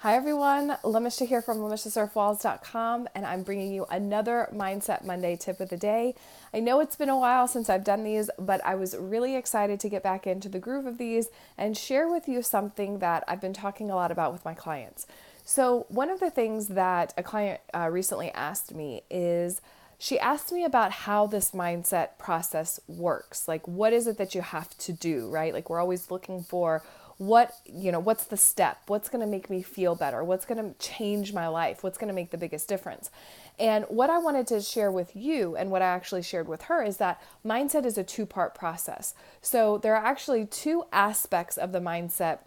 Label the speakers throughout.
Speaker 1: Hi everyone, Lemisha here from lemishasurfwalls.com, and I'm bringing you another Mindset Monday tip of the day. I know it's been a while since I've done these, but I was really excited to get back into the groove of these and share with you something that I've been talking a lot about with my clients. So one of the things that a client recently asked me is, she asked me about how this mindset process works. Like, what is it that you have to do, right? Like, we're always looking for what's the step? What's going to make me feel better? What's going to change my life? What's going to make the biggest difference? And what I wanted to share with you, and what I actually shared with her, is that mindset is a two-part process. So there are actually two aspects of the mindset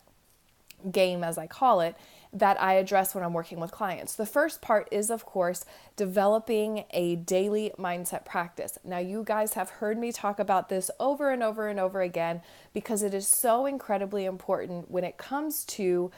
Speaker 1: game, as I call it, that I address when I'm working with clients. The first part is, of course, developing a daily mindset practice. Now, you guys have heard me talk about this over and over and over again because it is so incredibly important when it comes to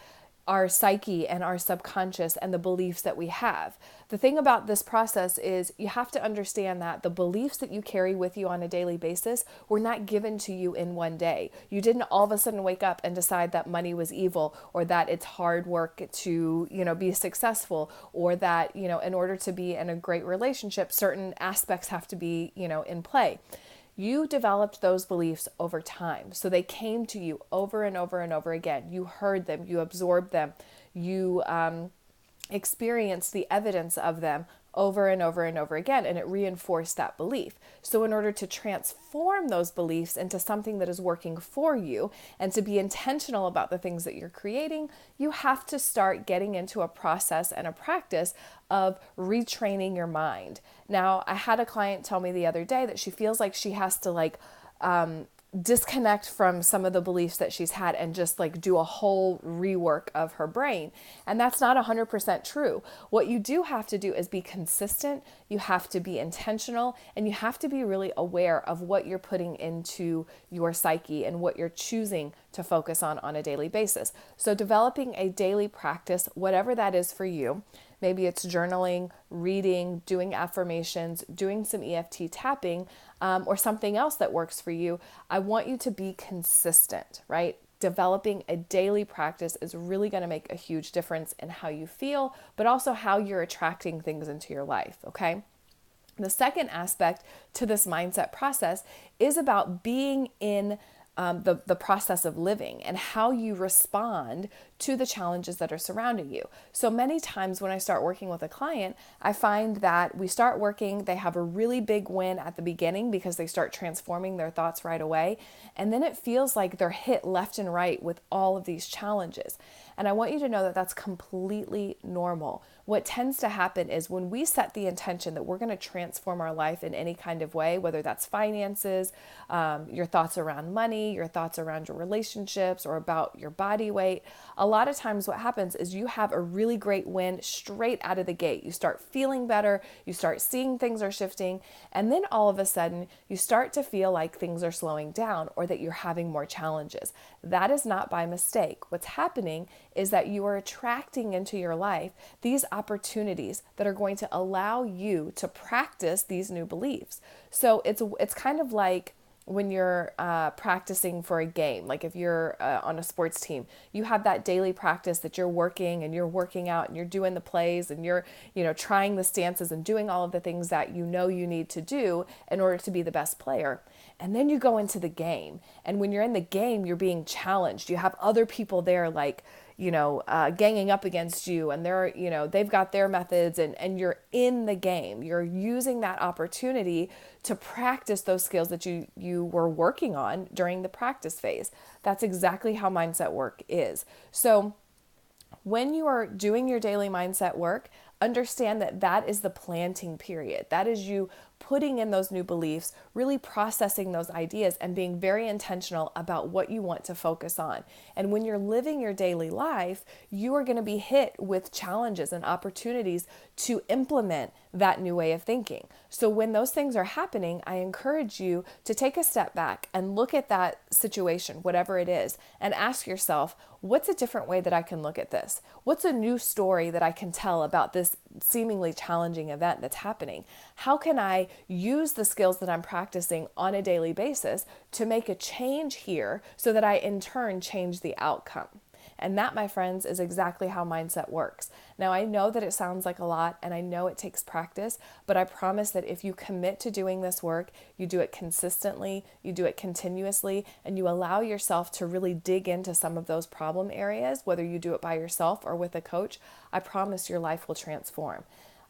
Speaker 1: our psyche and our subconscious and the beliefs that we have. The thing about this process is you have to understand that the beliefs that you carry with you on a daily basis were not given to you in one day. You didn't all of a sudden wake up and decide that money was evil, or that it's hard work to, be successful, or that, in order to be in a great relationship, certain aspects have to be, in play. You developed those beliefs over time. So they came to you over and over and over again. You heard them, you absorbed them, you experienced the evidence of them over and over and over again, and it reinforced that belief. So in order to transform those beliefs into something that is working for you and to be intentional about the things that you're creating, you have to start getting into a process and a practice of retraining your mind. Now, I had a client tell me the other day that she feels like she has to disconnect from some of the beliefs that she's had and just do a whole rework of her brain. And that's not 100% true. What you do have to do is be consistent, you have to be intentional, and you have to be really aware of what you're putting into your psyche and what you're choosing to focus on a daily basis. So developing a daily practice, whatever that is for you. Maybe it's journaling, reading, doing affirmations, doing some EFT tapping, or something else that works for you. I want you to be consistent, right? Developing a daily practice is really going to make a huge difference in how you feel, but also how you're attracting things into your life, okay? The second aspect to this mindset process is about being in the process of living and how you respond to the challenges that are surrounding you. So many times when I start working with a client, I find that we start working, they have a really big win at the beginning because they start transforming their thoughts right away. And then it feels like they're hit left and right with all of these challenges. And I want you to know that that's completely normal. What tends to happen is when we set the intention that we're going to transform our life in any kind of way, whether that's finances, your thoughts around money, your thoughts around your relationships, or about your body weight, a lot of times what happens is you have a really great win straight out of the gate. You start feeling better, you start seeing things are shifting, and then all of a sudden you start to feel like things are slowing down or that you're having more challenges. That is not by mistake. What's happening is that you are attracting into your life these opportunities that are going to allow you to practice these new beliefs. So it's kind of like when you're practicing for a game, like if you're on a sports team, you have that daily practice that you're working and you're working out and you're doing the plays and you're, trying the stances and doing all of the things that you need to do in order to be the best player. And then you go into the game. And when you're in the game, you're being challenged. You have other people there ganging up against you, and they've got their methods, and you're in the game. You're using that opportunity to practice those skills that you were working on during the practice phase. That's exactly how mindset work is. So when you are doing your daily mindset work, understand that that is the planting period. That is you putting in those new beliefs, really processing those ideas and being very intentional about what you want to focus on. And when you're living your daily life, you are going to be hit with challenges and opportunities to implement that new way of thinking. So when those things are happening, I encourage you to take a step back and look at that situation, whatever it is, and ask yourself, what's a different way that I can look at this? What's a new story that I can tell about this seemingly challenging event that's happening? How can I use the skills that I'm practicing on a daily basis to make a change here so that I in turn change the outcome? And that, my friends, is exactly how mindset works. Now, I know that it sounds like a lot and I know it takes practice, but I promise that if you commit to doing this work, you do it consistently, you do it continuously, and you allow yourself to really dig into some of those problem areas, whether you do it by yourself or with a coach, I promise your life will transform.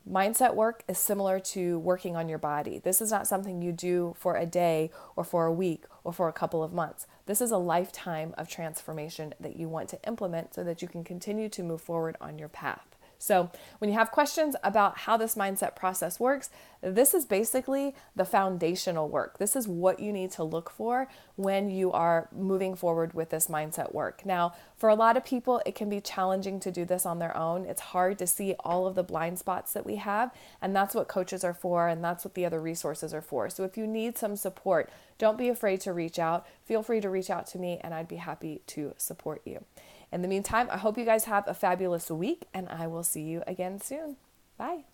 Speaker 1: Mindset work is similar to working on your body. This is not something you do for a day or for a week or for a couple of months. This is a lifetime of transformation that you want to implement so that you can continue to move forward on your path. So when you have questions about how this mindset process works, this is basically the foundational work. This is what you need to look for when you are moving forward with this mindset work. Now, for a lot of people, it can be challenging to do this on their own. It's hard to see all of the blind spots that we have, and that's what coaches are for, and that's what the other resources are for. So if you need some support, don't be afraid to reach out. Feel free to reach out to me, and I'd be happy to support you. In the meantime, I hope you guys have a fabulous week, and I will see you again soon. Bye.